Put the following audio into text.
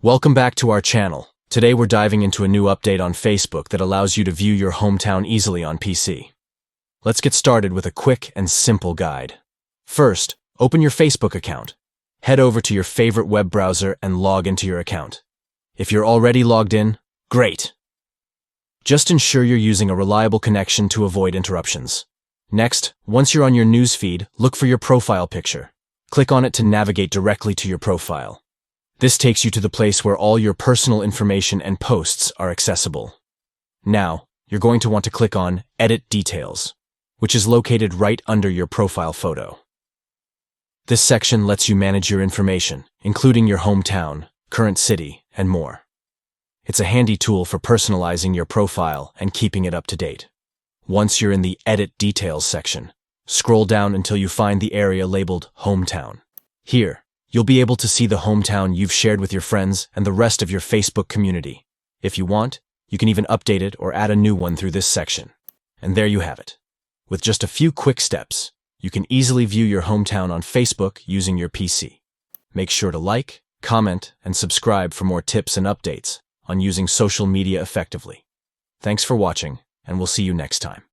Welcome back to our channel. Today we're diving into a new update on Facebook that allows you to view your hometown easily on PC. Let's get started with a quick and simple guide. First, open your Facebook account. Head over to your favorite web browser and log into your account. If you're already logged in, great! Just ensure you're using a reliable connection to avoid interruptions. Next, once you're on your news feed, look for your profile picture. Click on it to navigate directly to your profile. This takes you to the place where all your personal information and posts are accessible. Now, you're going to want to click on Edit Details, which is located right under your profile photo. This section lets you manage your information, including your hometown, current city, and more. It's a handy tool for personalizing your profile and keeping it up to date. Once you're in the Edit Details section, scroll down until you find the area labeled Hometown. Here, you'll be able to see the hometown you've shared with your friends and the rest of your Facebook community. If you want, you can even update it or add a new one through this section. And there you have it. With just a few quick steps, you can easily view your hometown on Facebook using your PC. Make sure to like, comment, and subscribe for more tips and updates on using social media effectively. Thanks for watching, and we'll see you next time.